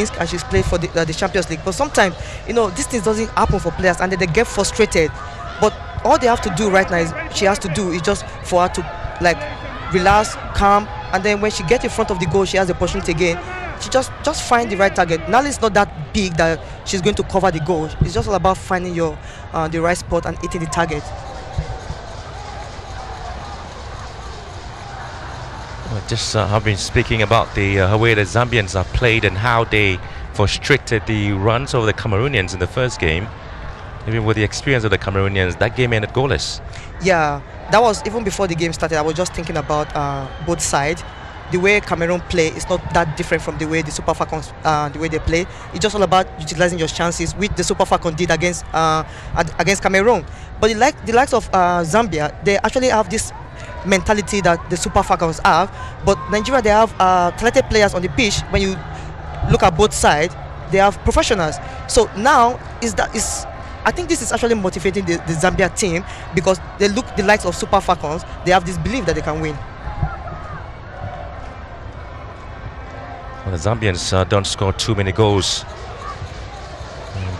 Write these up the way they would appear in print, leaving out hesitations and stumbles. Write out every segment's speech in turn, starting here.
wins and she's played for the Champions League. But sometimes, you know, these things doesn't happen for players, and then they get frustrated. But all they have to do right now is just for her to like relax, calm, and then when she gets in front of the goal, she has the opportunity again. She just find the right target. Now it's not that big that she's going to cover the goal. It's just all about finding your the right spot and hitting the target. Just I've been speaking about the way the Zambians have played and how they frustrated the runs of the Cameroonians in the first game. Even with the experience of the Cameroonians, that game ended goalless. Yeah, that was even before the game started. I was just thinking about both sides. The way Cameroon play is not that different from the way the Super Falcons, the way they play. It's just all about utilizing your chances, which the Super Falcons did against Cameroon. But the likes of Zambia, they actually have this mentality that the Super Falcons have. But Nigeria, they have talented players on the pitch. When you look at both sides, they have professionals. So now I think this is actually motivating the Zambia team, because they look the likes of Super Falcons. They have this belief that they can win. Well, the Zambians don't score too many goals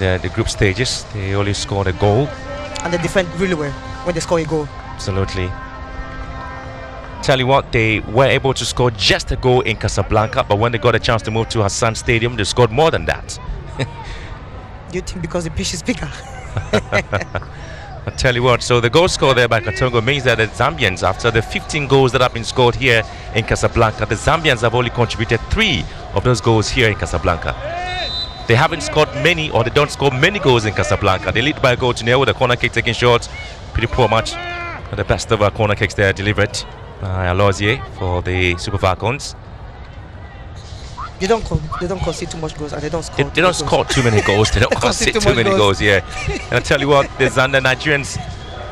in the group stages. They only scored a goal. And they defend really well when they score a goal. Absolutely. Tell you what, they were able to score just a goal in Casablanca, but when they got a chance to move to Hassan Stadium, they scored more than that. Do you think because the pitch is bigger? I'll tell you what, so the goal score there by Katongo means that the Zambians, after the 15 goals that have been scored here in Casablanca, the Zambians have only contributed 3 of those goals here in Casablanca. They haven't scored many, or they don't score many goals in Casablanca. They lead by a goal to nil with a corner kick taking shots. Pretty poor match. But the best of our corner kicks there delivered by Alozie for the Super Falcons. They don't concede too much goals, and they don't score. They don't score too many goals. They don't concede too many goals. Yeah. And I tell you what, the Nigerians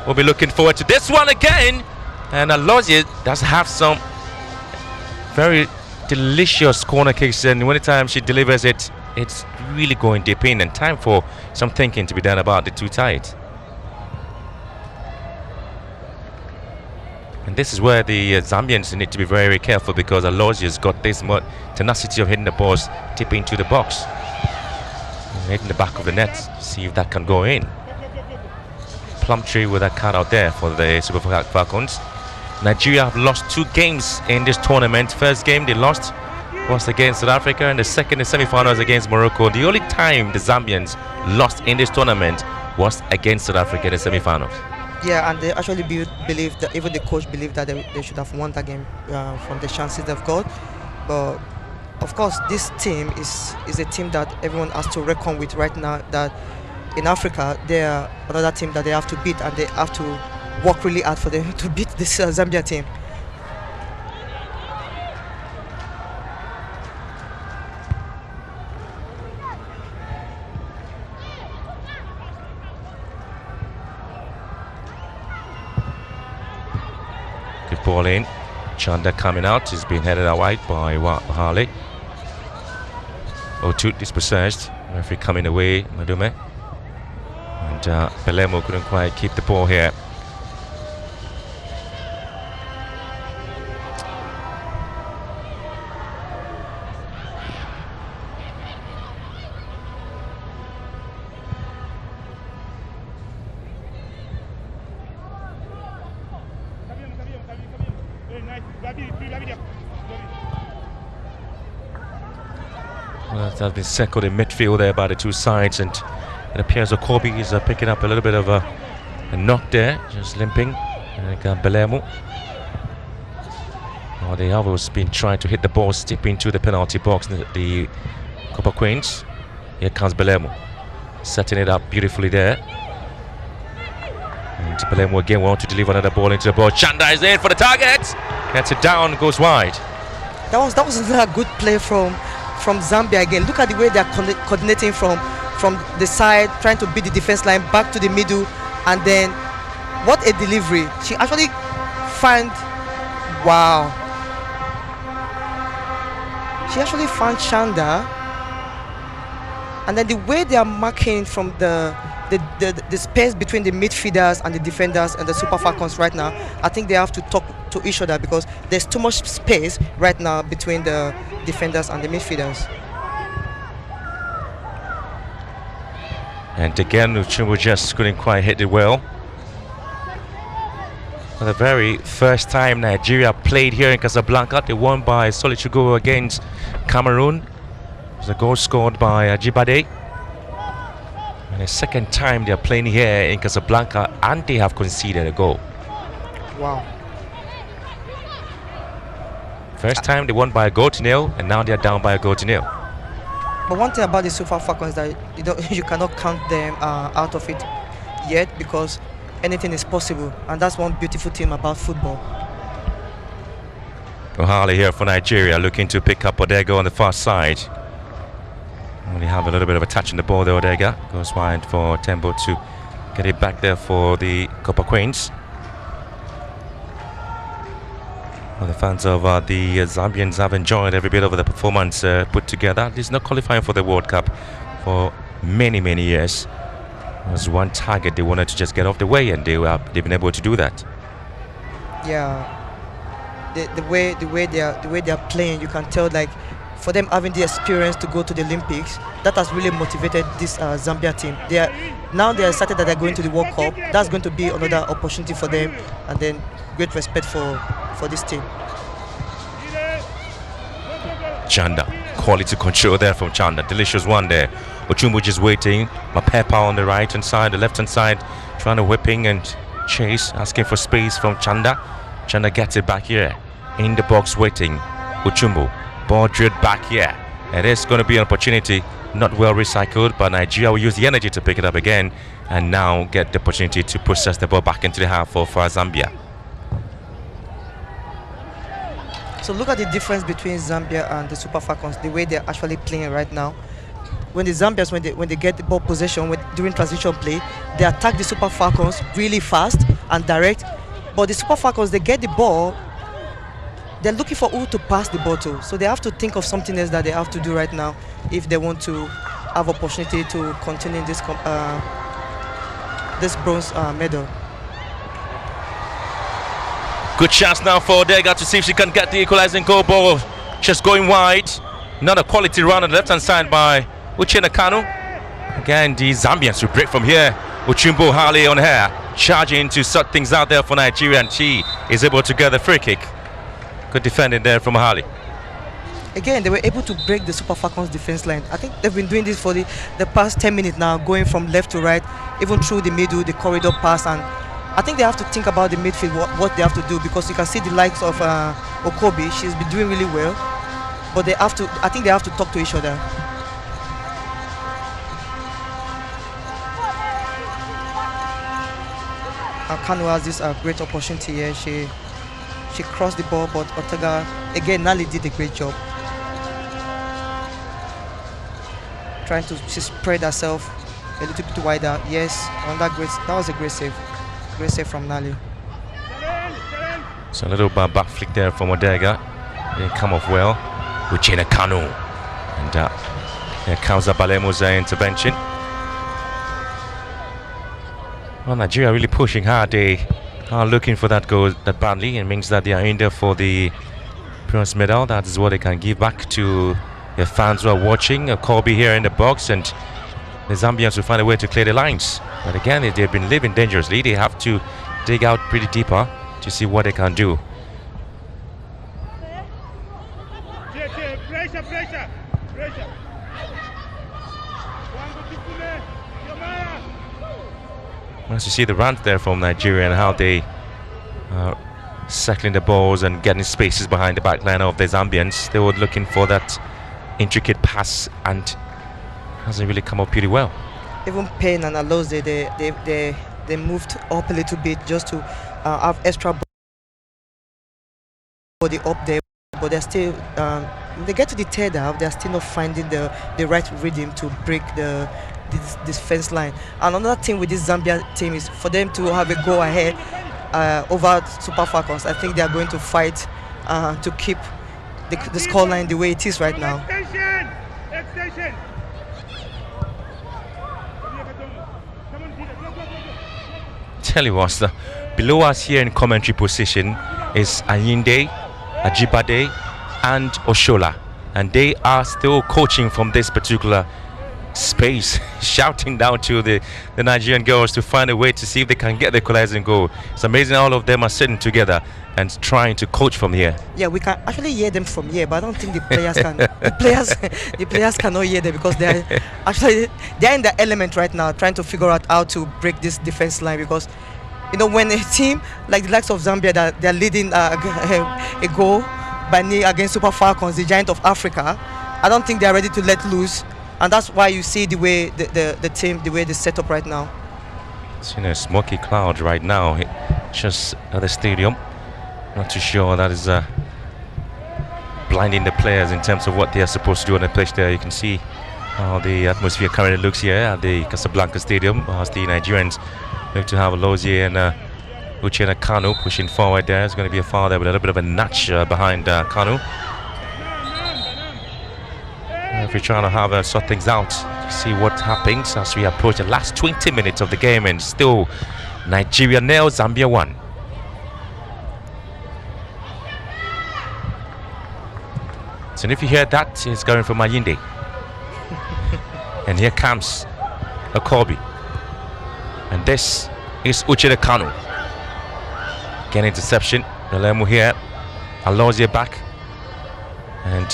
will be looking forward to this one again. And Alozie does have some very delicious corner kicks, and anytime she delivers it, it's really going deep in, and time for some thinking to be done about the two sides. And this is where the Zambians need to be very, very careful, because Alozzi's got this tenacity of hitting the balls deep into the box, hitting the back of the net. See if that can go in. Plumtree with that card out there for the Super Falcons. Nigeria have lost 2 games in this tournament. First game they lost was against South Africa, and the second, the semi-finals against Morocco. The only time the Zambians lost in this tournament was against South Africa in the semi-finals. Yeah, and they actually believe that, even the coach believed that they should have won that game from the chances they've got. But of course, this team is a team that everyone has to reckon with right now. That in Africa, they are another team that they have to beat, and they have to work really hard for them to beat this Zambia team. Good ball in. Chanda coming out. He's been headed out wide by Harley. Otut dispossessed. Referee coming away, Madume. And Belemo couldn't quite keep the ball here. Well, that has been circled in midfield there by the two sides, and it appears Okobi is picking up a little bit of a knock there, just limping. Belemo. Well, they have always been trying to hit the ball deep into the penalty box, the Copper Queens. Here comes Belemo, setting it up beautifully there. And Belemo again wants to deliver another ball into the ball. Chanda is in for the target. Gets it down, goes wide. That was another good play from Zambia again. Look at the way they are coordinating from the side, trying to beat the defense line back to the middle, and then what a delivery. She actually found, wow. She actually found Chanda, and then the way they are marking from the space between the midfielders and the defenders and the Super Falcons right now, I think they have to talk to each other, because there's too much space right now between the defenders and the midfielders. And again, Uchumbu just couldn't quite hit it well. For the very first time Nigeria played here in Casablanca, they won by a solid goal against Cameroon. It was a goal scored by Ajibade. And the second time they are playing here in Casablanca and they have conceded a goal. Wow. First time they won by a goal to nil, and now they are down by a goal to nil. But one thing about the Super Falcons is that you cannot count them out of it yet, because anything is possible, and that's one beautiful thing about football. Ohale here for Nigeria, looking to pick up Odega on the far side. Only have a little bit of a touch in the ball there. Odega goes wide for Tembo to get it back there for the Copper Queens. Well, the fans of the Zambians have enjoyed every bit of the performance put together. This is not qualifying for the World Cup for many years. There was one target they wanted to just get off the way, and they've been able to do that. Yeah, the way they are playing, you can tell, like, for them having the experience to go to the Olympics, that has really motivated this Zambia team. They are excited that they're going to the World Cup. That's going to be another opportunity for them, and then great respect for this team. Chanda, quality control there from Chanda. Delicious one there. Ochumbu just waiting. Mapepa on the right hand side, the left hand side, trying to whipping and chase, asking for space from Chanda. Chanda gets it back here in the box, waiting. Ochumbu, ball drilled back here. It is going to be an opportunity, not well recycled, but Nigeria will use the energy to pick it up again and now get the opportunity to process the ball back into the half for Zambia. So look at the difference between Zambia and the Super Falcons, the way they're actually playing right now. When the Zambians, when they get the ball possession during transition play, they attack the Super Falcons really fast and direct. But the Super Falcons, they get the ball, they're looking for who to pass the ball to. So they have to think of something else that they have to do right now if they want to have opportunity to continue this bronze medal. Good chance now for Odega to see if she can get the equalizing goal. Ball just going wide. Another quality run on the left hand side by Uchenna Kanu. Again, the Zambians will break from here. Uchumbu Hale on her, charging to sort things out there for Nigeria, and she is able to get the free kick. Good defending there from Hale. Again, they were able to break the Super Falcons defense line. I think they've been doing this for the past 10 minutes now, going from left to right, even through the middle, the corridor pass, and I think they have to think about the midfield, what they have to do, because you can see the likes of Okobi. She's been doing really well, but I think they have to talk to each other. Kanu has this great opportunity here. She crossed the ball, but Ortega, again, Nali did a great job. She spread herself a little bit wider. Yes, that was a great save. Great save from Nali. So a little back flick there from Odega. Didn't come off well. Uchenna Kanu. And here comes Abalemu's intervention. Well, Nigeria really pushing hard. They are looking for that goal that badly. It means that they are in there for the bronze medal. That is what they can give back to their fans who are watching. Colby here in the box, and the Zambians will find a way to clear the lines. But again, if they've been living dangerously, they have to dig out pretty deeper to see what they can do. Once you see the runs there from Nigeria and how they are circling the balls and getting spaces behind the back line of the Zambians, they were looking for that intricate pass, and hasn't really come up pretty well. Even Payne and Alose, they moved up a little bit just to have extra body up there, but they're still when they get to the third half, they're still not finding the right rhythm to break this fence line. And another thing with this Zambia team is for them to have a go ahead over Super Falcons. I think they are going to fight to keep the scoreline the way it is right now. Extension. Tell you what, below us here in commentary position is Ayinde, Ajibade and Oshola, and they are still coaching from this particular space, shouting down to the Nigerian girls to find a way to see if they can get the equalizing goal. It's amazing all of them are sitting together and trying to coach from here. Yeah, we can actually hear them from here, but I don't think the players can. The players cannot hear them because they're in the element right now, trying to figure out how to break this defense line. Because when a team like the likes of Zambia that they're leading a goal by nil against Super Falcons, the giant of Africa, I don't think they're ready to let loose, and that's why you see the way the team, the way they set up right now. It's in a smoky cloud right now, just at the stadium. Not too sure that is blinding the players in terms of what they are supposed to do on the pitch there. You can see how the atmosphere currently looks here at the Casablanca Stadium as the Nigerians look to have Lozier and Uchenna Kanu pushing forward there. It's going to be a foul there with a little bit of a notch behind Kanu. If we're trying to have sort things out, to see what happens as we approach the last 20 minutes of the game, and still Nigeria 0, Zambia 1. So if you hear that, it's going from Mayinde. And here comes Akobi. And this is Uchenna Kanu. Again, interception. Nalemu here. Alozie back. And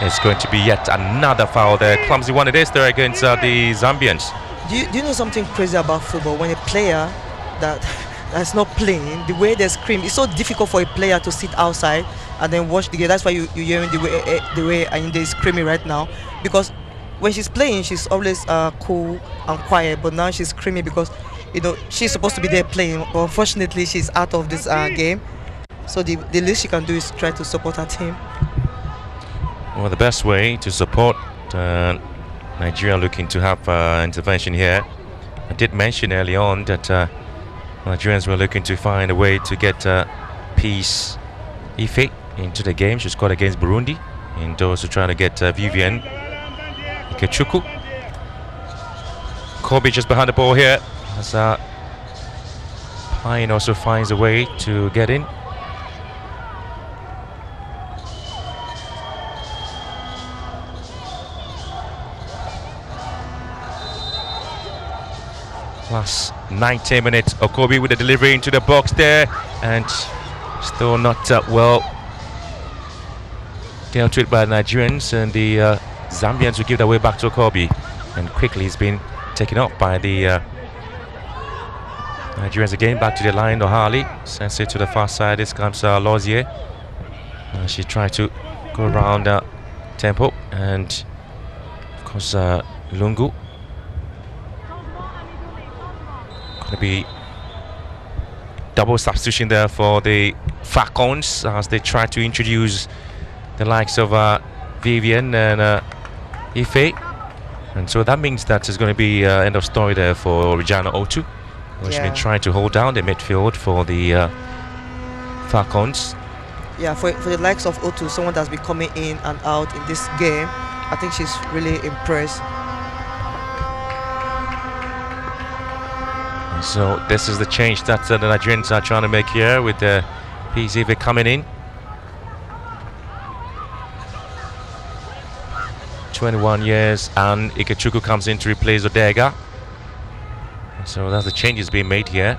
it's going to be yet another foul there. Clumsy one it is there against the Zambians. Do you know something crazy about football? When a player that's not playing, the way they scream, it's so difficult for a player to sit outside and then watch the game. That's why you're hearing the way Ayinde is screaming right now. Because when she's playing, she's always cool and quiet. But now she's screaming because she's supposed to be there playing. But unfortunately, she's out of this game. So the least she can do is try to support her team. Well, the best way to support Nigeria looking to have intervention here. I did mention early on that Nigerians were looking to find a way to get Peace Ife into the game. She scored against Burundi, and those who are trying to get Vivian Ikechukwu. Kobe just behind the ball here as Pine also finds a way to get in. Last 19 minutes, Okobi with the delivery into the box there, and still not well dealt with by the Nigerians, and the Zambians will give their way back to Okobi, and quickly he's been taken up by the Nigerians again. Back to the line, Ohali sends it to the far side. This comes Lozier. She tried to go around Tempo, and of course Lungu. Going to be double substitution there for the Falcons as they try to introduce the likes of Vivian and Ife, and so that means that it's going to be end of story there for Regina Otu, who's been trying to hold down the midfield for the Falcons. Yeah, for the likes of Otu, someone that's been coming in and out in this game, I think she's really impressed. So this is the change that the Nigerians are trying to make here with the PCV coming in. 21 years, and Ikechukwu comes in to replace Odega. So that's the changes being made here.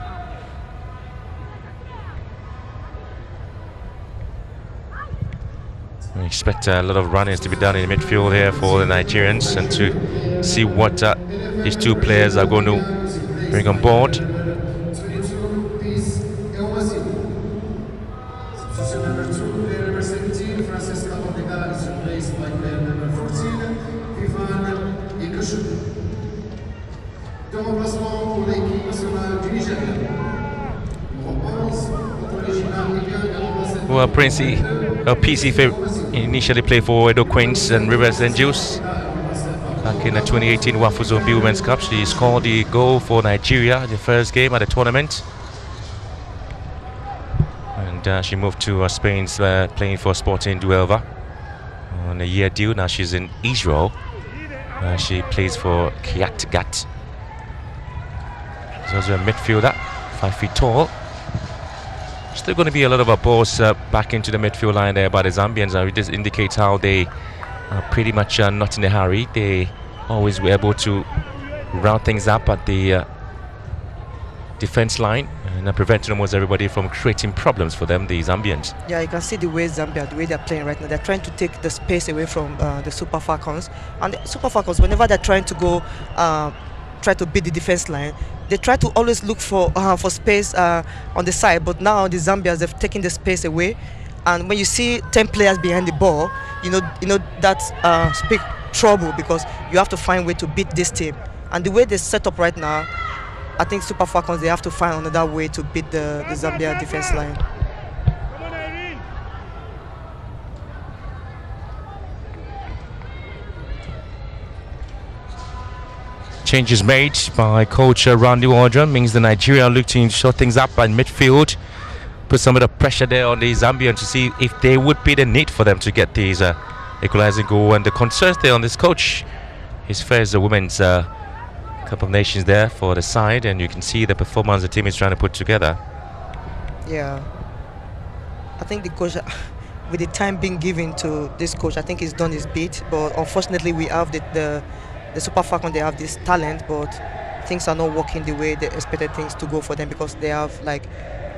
We expect a lot of runnings to be done in the midfield here for the Nigerians, and to see what these two players are going to bring on board. Well, Princey, PC initially played for Edo Queens and Rivers Angels. Back in the 2018 WAFCON Women's Cup, she scored the goal for Nigeria, the first game at the tournament. And she moved to Spain, playing for Sporting Duelva on a year deal. Now she's in Israel. She plays for Kiryat Gat. She's also a midfielder, 5 feet tall. Still going to be a lot of balls back into the midfield line there by the Zambians. This indicates how they are pretty much not in a hurry. They always were able to round things up at the defense line and preventing almost everybody from creating problems for them, the Zambians. Yeah, you can see the way Zambia, the way they're playing right now. They're trying to take the space away from the Super Falcons. And the Super Falcons, whenever they're trying to go, try to beat the defense line, they try to always look for space on the side. But now the Zambians, they've taken the space away. And when you see 10 players behind the ball, you know that speak trouble, because you have to find a way to beat this team. And the way they set up right now, I think Super Falcons, they have to find another way to beat the Zambia defense line. Changes made by coach Randy Wardron means the Nigeria look to shut things up in midfield, put some of the pressure there on the Zambians to see if there would be the need for them to get these equalizing goal. And the concerns there on this coach, his first women's Cup of Nations there for the side, and you can see the performance the team is trying to put together. Yeah, I think the coach, with the time being given to this coach, I think he's done his bit. But unfortunately, we have the Super Falcons. They have this talent, but things are not working the way they expected things to go for them, because they have like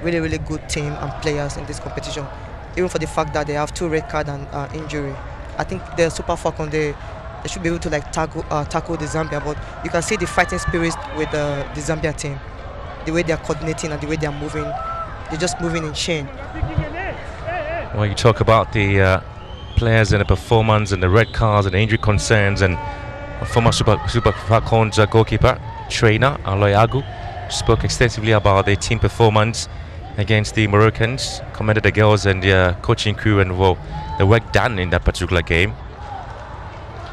really good team and players in this competition. Even for the fact that they have 2 red cards and injury, I think the Super Falcons, they should be able to like tackle the Zambia. But you can see the fighting spirit with the Zambia team, the way they are coordinating and the way they are moving. They're just moving in chain. Well, you talk about the players and the performance and the red cards and the injury concerns, and former Super Falcons goalkeeper trainer Aloy Agu spoke extensively about their team performance against the Moroccans, commended the girls and their coaching crew and the work done in that particular game.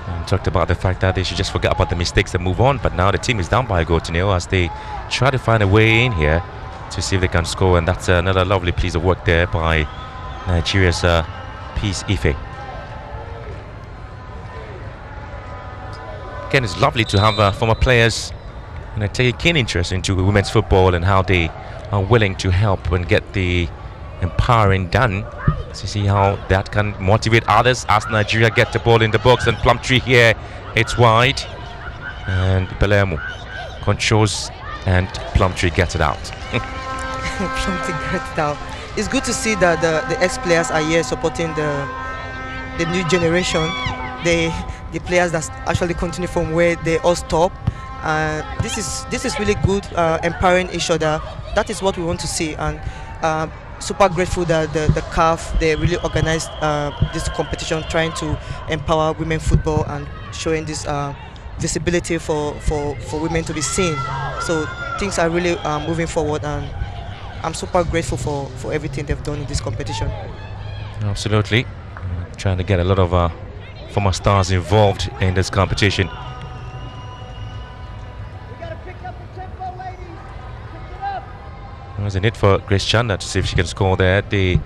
And talked about the fact that they should just forget about the mistakes and move on. But now the team is down by a goal to nil as they try to find a way in here to see if they can score. And that's another lovely piece of work there by Nigeria's Peace Ife. Again, it's lovely to have former players take a keen interest into women's football and how they are willing to help and get the empowering done, to see how that can motivate others as Nigeria get the ball in the box. And Plumtree here, it's wide, and Belemu controls and Plumtree gets it out. Plumtree gets it out. It's good to see that the ex-players are here supporting the new generation, the players that actually continue from where they all stop. This is really good, empowering each other. That is what we want to see, and super grateful that the CAF, they really organized this competition, trying to empower women football and showing this visibility for women to be seen. So things are really moving forward, and I'm super grateful for everything they've done in this competition. Absolutely. Trying to get a lot of former stars involved in this competition. There's a need for Grace Chanda to see if she can score there. The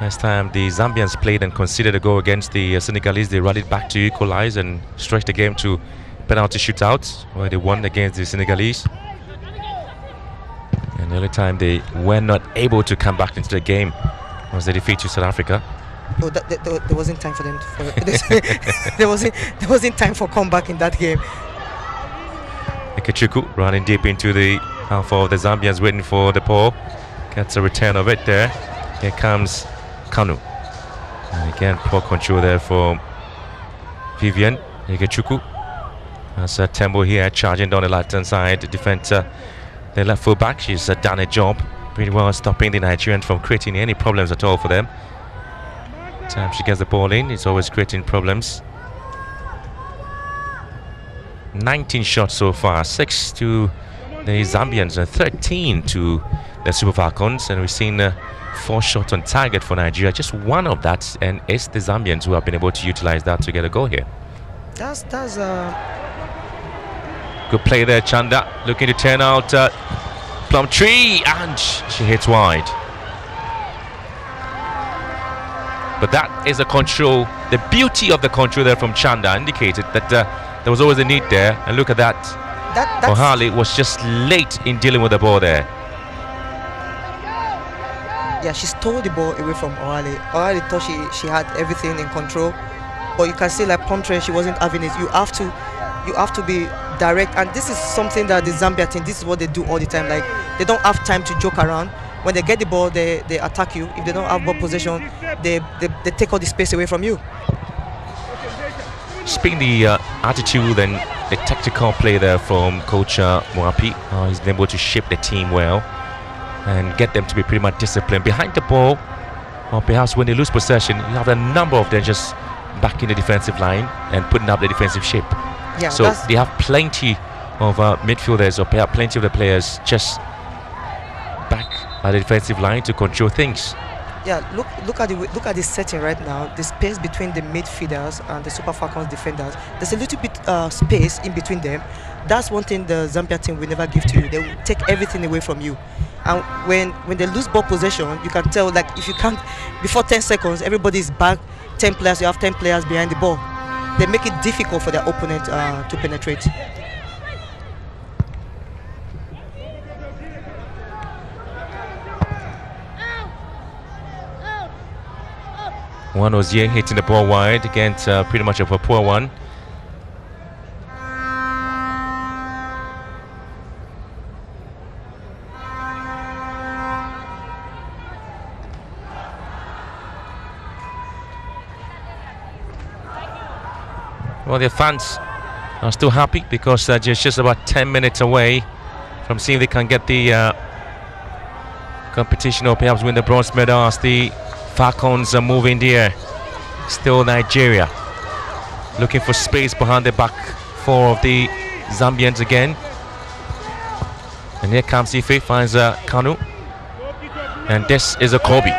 last time the Zambians played and conceded a goal against the Senegalese, they rallied back to equalize and stretch the game to penalty shootouts, where they won against the Senegalese. And the only time they were not able to come back into the game was the defeat to South Africa. No, there wasn't time for them there wasn't time for comeback in that game. Ikechuku running deep into the half of the Zambians, waiting for the ball. Gets a return of it there. Here comes Kanu. And again, poor control there for Vivian Ikechuku. That's Tembo here charging down the left-hand side. The defender, the left full-back, she's done a job pretty well stopping the Nigerians from creating any problems at all for them. Time she gets the ball in, it's always creating problems. 19 shots so far, 6 to the Zambians and 13 to the Super Falcons, and we've seen 4 shots on target for Nigeria. Just one of that, and it's the Zambians who have been able to utilize that to get a goal here. That's good play there, Chanda looking to turn out Plumtree, and she hits wide. But that is a control. The beauty of the control there from Chanda indicated that there was always a need there. And look at that. O'Harley was just late in dealing with the ball there. Yeah, she stole the ball away from O'Harley. O'Harley thought she had everything in control, but you can see like Plumtree, she wasn't having it. You you have to be direct, and this is something that the Zambia team, this is what they do all the time. Like, they don't have time to joke around. When they get the ball, they attack you. If they don't have ball possession, they take all the space away from you. Speaking the attitude and the tactical play there from Coach Mwapi, he's been able to shape the team well and get them to be pretty much disciplined behind the ball, or perhaps when they lose possession, you have a number of them just back in the defensive line and putting up the defensive shape. Yeah, so they have plenty of midfielders, or perhaps plenty of the players just back at the defensive line to control things. Yeah, look at the setting right now. The space between the midfielders and the Super Falcons defenders. There's a little bit space in between them. That's one thing the Zambia team will never give to you. They will take everything away from you. And when they lose ball possession, you can tell, like, if you can't, before 10 seconds, everybody's back. 10 players, you have 10 players behind the ball. They make it difficult for their opponent to penetrate. One was here hitting the ball wide against pretty much of a poor one. Well, the fans are still happy because they're just about 10 minutes away from seeing if they can get the competition or perhaps win the bronze medal as the Falcons are moving there. Still Nigeria looking for space behind the back four of the Zambians again. And here comes Ife, finds Kanu. And this is a Kobe.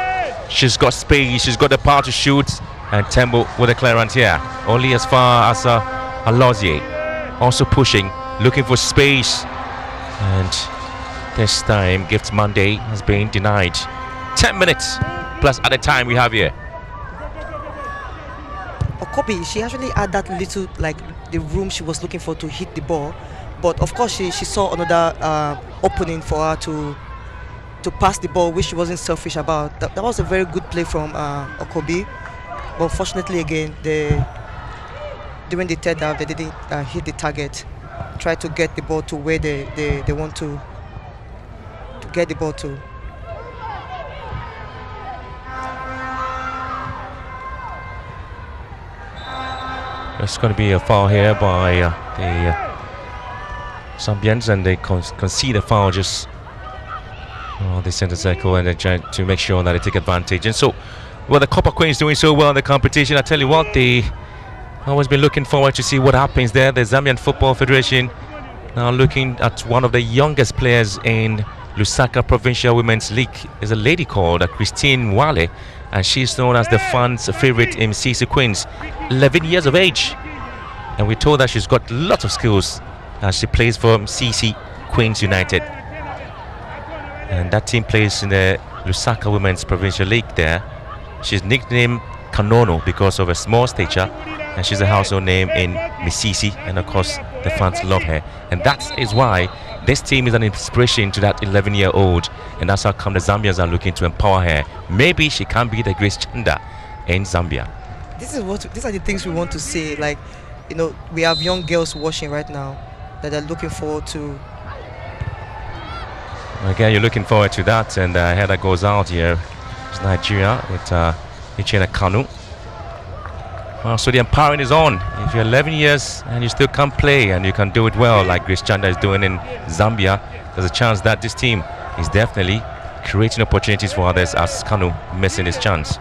She's got space, she's got the power to shoot. And Tembo with a clearance here. Only as far as Alozie. Also pushing, looking for space. And this time, Gift Monday has been denied. 10 minutes plus at the time we have here. Okobi, she actually had that little, like, the room she was looking for to hit the ball. But of course, she saw another opening for her to pass the ball, which she wasn't selfish about. That was a very good play from Okobi. But unfortunately, again, during the third half, they didn't hit the target. Try to get the ball to where they want to get the ball to. It's going to be a foul here by the Zambians, and they concede a foul just on the center circle, and they try to make sure that they take advantage. And so, well, the Copper Queens doing so well in the competition. I tell you what, they always been looking forward to see what happens there. The Zambian Football Federation now looking at one of the youngest players in Lusaka Provincial Women's League. Is a lady called Christine Wale, and she's known as the fans' favorite in CC Queens. 11 years of age, and we're told that she's got lots of skills as she plays for CC Queens United. And that team plays in the Lusaka Women's Provincial League there. She's nicknamed Kanono because of her small stature, and she's a household name in Misisi, and of course the fans love her, and that is why this team is an inspiration to that 11-year-old, and that's how come the Zambians are looking to empower her. Maybe she can be the Grace Chanda in Zambia. These are the things we want to see. Like, you know, we have young girls watching right now that are looking forward to. Again, you're looking forward to that, and header goes out here. It's Nigeria with Ichena Kanu. So the empowering is on. If you're 11 years and you still can't play and you can do it well like Grace Chanda is doing in Zambia, there's a chance that this team is definitely creating opportunities for others, as Kanu missing his chance.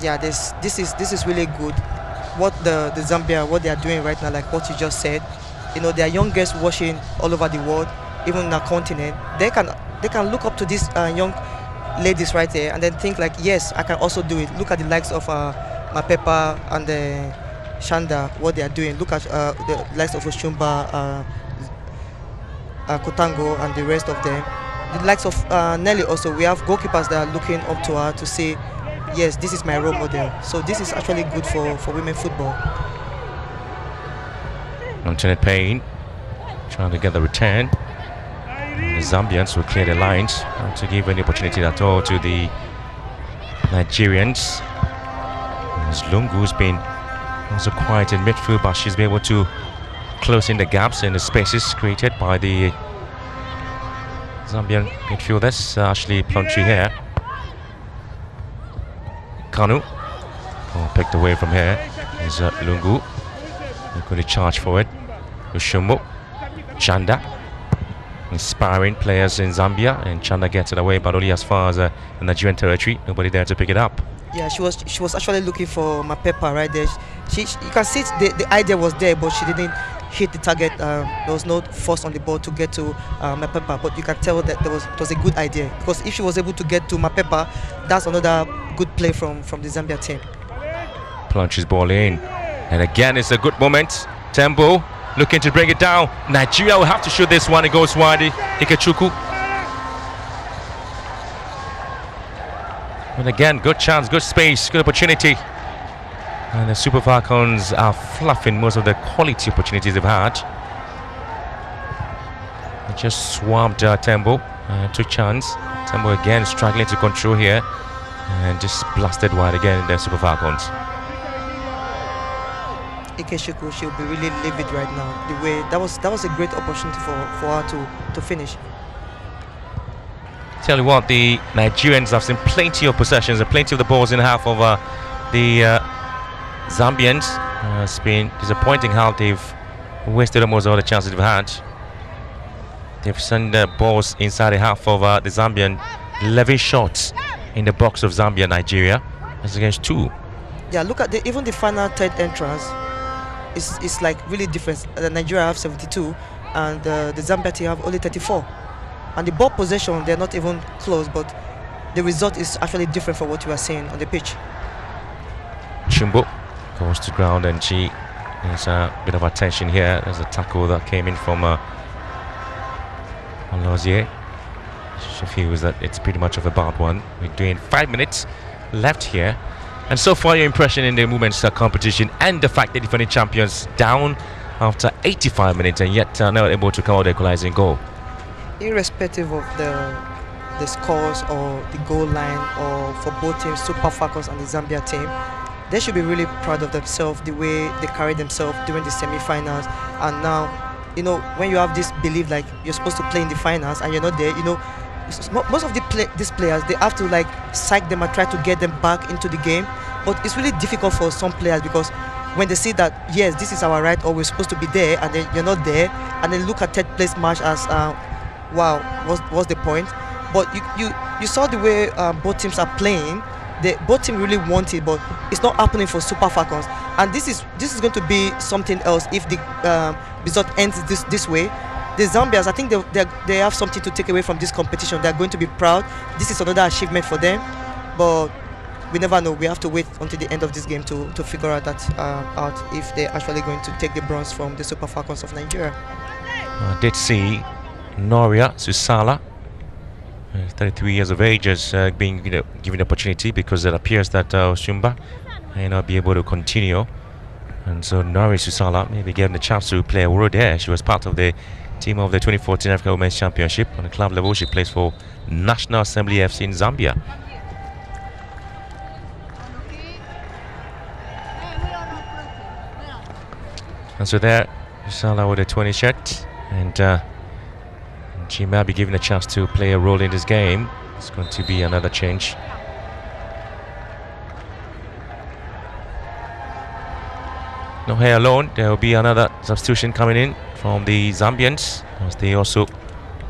Yeah, this is really good. What the Zambia, what they are doing right now, like what you just said, you know, there are young girls watching all over the world, even in our continent. They can look up to these young ladies right there and then think like, yes, I can also do it. Look at the likes of Mapepa and Shanda, what they are doing. Look at the likes of Oshumba, Kotango, and the rest of them. The likes of Nelly also. We have goalkeepers that are looking up to her to say, yes, this is my role model. So this is actually good for women football. Antoinette Payne trying to get the return. The Zambians will clear the lines, not to give any opportunity at all to the Nigerians. As Lungu's been also quiet in midfield, but she's been able to closing the gaps and the spaces created by the Zambian midfielders. Ashley Plumtree here. Kanu. Picked away from here. Is Lungu. They're going to charge forward. Ushumbo. Chanda. Inspiring players in Zambia, and Chanda gets it away, but only as far as the Nigerian territory. Nobody there to pick it up. Yeah, she was actually looking for Mapepa right there. You can see the idea was there, but she didn't hit the target. There was no force on the ball to get to Mapepa, but you can tell that it was a good idea, because if she was able to get to Mapepa, that's another good play from the Zambia team. Plunges ball in, and again it's a good moment. Tembo looking to bring it down. Nigeria will have to shoot this one. It goes wide. Ikechukwu. And again, good chance, good space, good opportunity. And the Super Falcons are fluffing most of the quality opportunities they've had. They just swamped Tembo. Took chance. Tembo again struggling to control here. And just blasted wide again, the Super Falcons. Ikechukwu, she'll be really livid right now. The way that was a great opportunity for her to finish. Tell you what, the Nigerians have seen plenty of possessions and plenty of the balls in half of the Zambians. It's been disappointing how they've wasted almost all the chances they've had. They've sent the balls inside the half of the Zambian. 11 shots in the box of Zambia, Nigeria. That's against 2. Yeah, look at even the final third entrance. It's like really different. Nigeria have 72, and the Zambia team have only 34. And the ball possession, they're not even close, but the result is actually different from what you are seeing on the pitch. Chumbo goes to ground, and she needs a bit of attention here. There's a tackle that came in from Lozier. She feels that it's pretty much of a bad one. We're doing 5 minutes left here. And so far, your impression in the women's competition, and the fact that defending champions down after 85 minutes and yet not able to come out the equalizing goal. Irrespective of the scores or the goal line, or for both teams, Super Falcons and the Zambia team, they should be really proud of themselves, the way they carried themselves during the semi-finals. And now, when you have this belief like you're supposed to play in the finals and you're not there, most of these players, they have to like psych them and try to get them back into the game. But it's really difficult for some players, because when they see that, yes, this is our right, or we're supposed to be there, and then you're not there, and then look at third place match as wow, what's the point? But you saw the way both teams are playing. Both teams really want it, but it's not happening for Super Falcons. And this is going to be something else if the result ends this way. The Zambians, I think they have something to take away from this competition. They're going to be proud. This is another achievement for them, but we never know. We have to wait until the end of this game to figure out if they're actually going to take the bronze from the Super Falcons of Nigeria. I did see Noria Susala, 33 years of age, as being given the opportunity, because it appears that Shumba may not be able to continue, and so Noria Susala maybe given the chance to play a role there. She was part of the team of the 2014 African Women's Championship. On the club level, she plays for National Assembly FC in Zambia. And so there, Susala with a 20 shirt, and she may be given a chance to play a role in this game. It's going to be another change. Not here alone, there will be another substitution coming in from the Zambians, as they also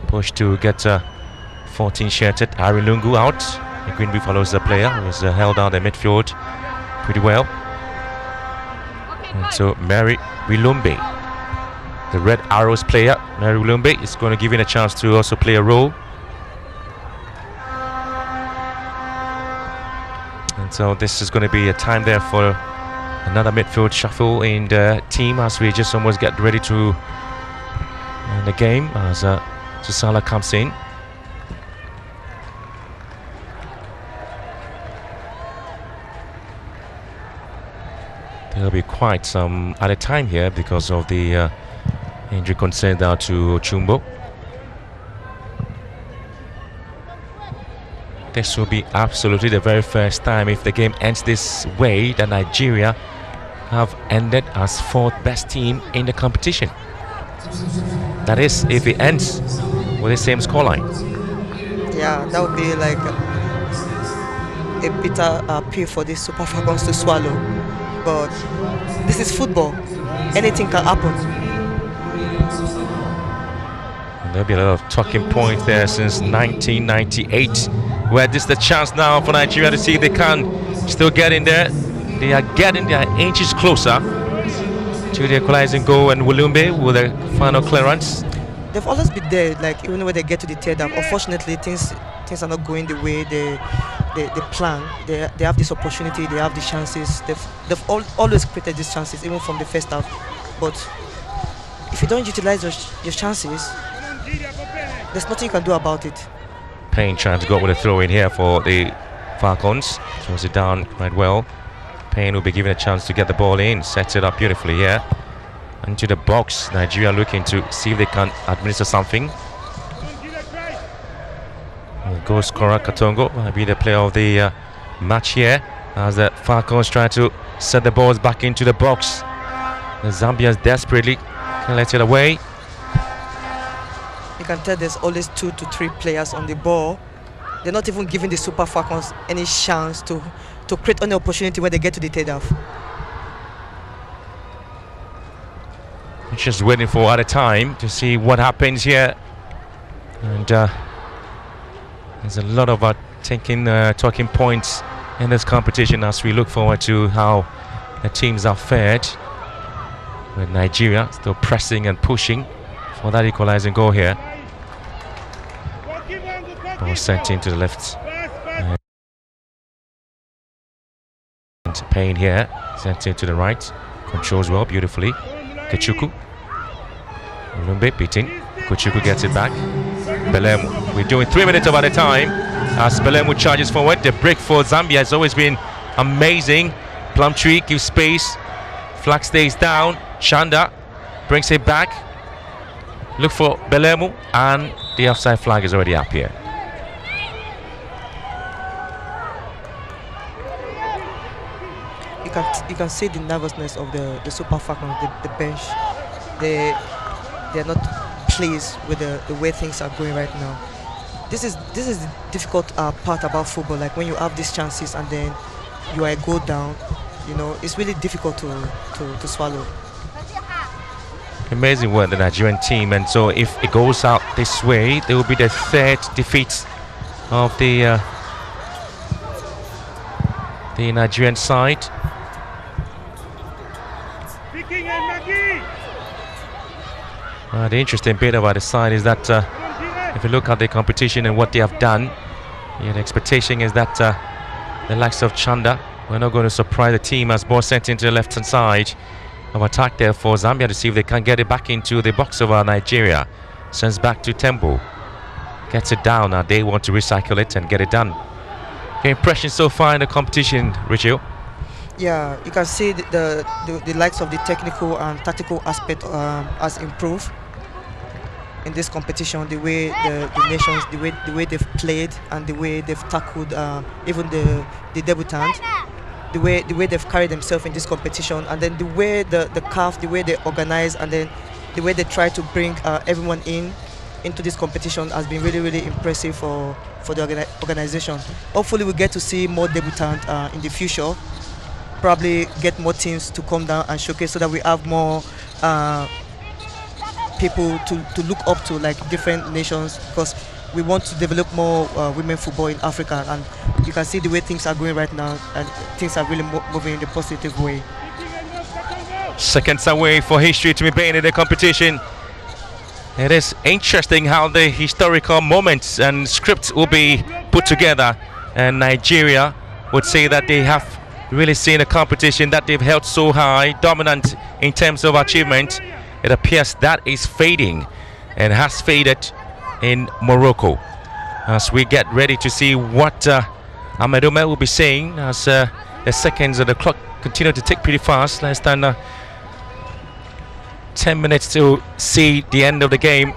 push to get 14-shirted Harry Lungu out. The Green Buffaloes player who was held down the midfield pretty well. And so Mary Wilumbe, the Red Arrows player, Mary Wilumbe, is going to give him a chance to also play a role. And so this is going to be a time there for another midfield shuffle in the team, as we just almost get ready to end the game, as Susala comes in. There'll be quite some added time here because of the injury concern down to Chumbo. This will be absolutely the very first time, if the game ends this way, that Nigeria have ended as 4th best team in the competition. That is, if it ends with the same scoreline. Yeah, that would be like a bitter pill for the Super Falcons to swallow. But this is football. Anything can happen. There'll be a lot of talking points there since 1998, where this is the chance now for Nigeria to see if they can still get in there. They are getting their inches closer to the equalizing goal, and Walumbe with the final clearance. They've always been there, like even when they get to the third half. Unfortunately, things are not going the way they plan. They have this opportunity, they have the chances. They've always created these chances, even from the first half. But if you don't utilize your chances, there's nothing you can do about it. Payne trying to go with a throw in here for the Falcons. Throws it down quite well. Payne will be given a chance to get the ball in, sets it up beautifully here. Into the box, Nigeria looking to see if they can administer something. Goal scorer Katongo will be the player of the match here, as the Falcons try to set the balls back into the box. The Zambians desperately can let it away. You can tell there's always 2 to 3 players on the ball. They're not even giving the Super Falcons any chance to create any opportunity when they get to the third half. Just waiting for at a time to see what happens here. And there's a lot of talking points in this competition as we look forward to how the teams are fared. With Nigeria still pressing and pushing for that equalizing goal here. Ball sent into the left. And Payne here, sent into the right. Controls well, beautifully. Kechuku. Lumbe beating. Kechuku gets it back. Belemu. We're doing 3 minutes of at a time as Belemu charges forward. The break for Zambia has always been amazing. Plumtree gives space. Flag stays down. Chanda brings it back. Look for Belemu, and the offside flag is already up here. You can see the nervousness of the Super Falcons, the bench. They're not pleased with the way things are going right now. This is the difficult part about football. Like when you have these chances and then you are a goal down, you know, it's really difficult to swallow. Amazing work, the Nigerian team, and so if it goes out this way, there will be the 3rd defeat of the Nigerian side. The interesting bit about the side is that if you look at the competition and what they have done, the expectation is that the likes of Chanda, we're not going to surprise the team as ball sent into the left-hand side of attack there for Zambia to see if they can get it back into the box of Nigeria. Sends back to Tembo. Gets it down. Now they want to recycle it and get it done. Your impression so far in the competition, Richie? Yeah, you can see the likes of the technical and tactical aspect has improved in this competition. The way the nations, the way they've played, and the way they've tackled even the debutant. The way they've carried themselves in this competition, and then the way the CAF, the way they organize, and then the way they try to bring everyone into this competition has been really, really impressive for the organization. Hopefully we get to see more debutants in the future, probably get more teams to come down and showcase so that we have more people to look up to, like different nations, because we want to develop more women football in Africa, and you can see the way things are going right now, and things are really moving in a positive way. Seconds away for history to be made in the competition. It is interesting how the historical moments and scripts will be put together, and Nigeria would say that they have really seen a competition that they've held so high, dominant in terms of achievement. It appears that is fading and has faded in Morocco, as we get ready to see what Ahmed Omer will be saying as the seconds of the clock continue to tick pretty fast. Less than 10 minutes to see the end of the game.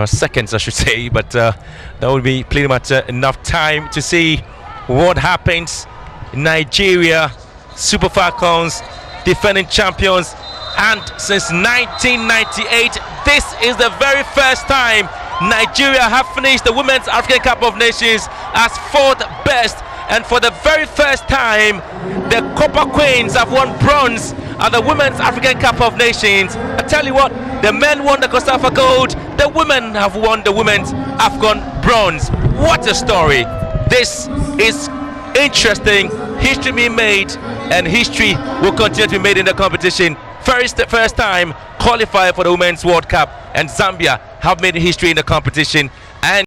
Seconds, I should say, but that would be pretty much enough time to see what happens Nigeria Super Falcons, defending champions, and since 1998 this is the very first time Nigeria have finished the Women's African Cup of Nations as 4th best, and for the very first time the Copper Queens have won bronze at the Women's African Cup of Nations. I tell you what, the men won the COSAFA gold, the women have won the Women's AFCON bronze. What a story! This is interesting, history being made, and history will continue to be made in the competition. First time qualified for the Women's World Cup, and Zambia have made history in the competition. And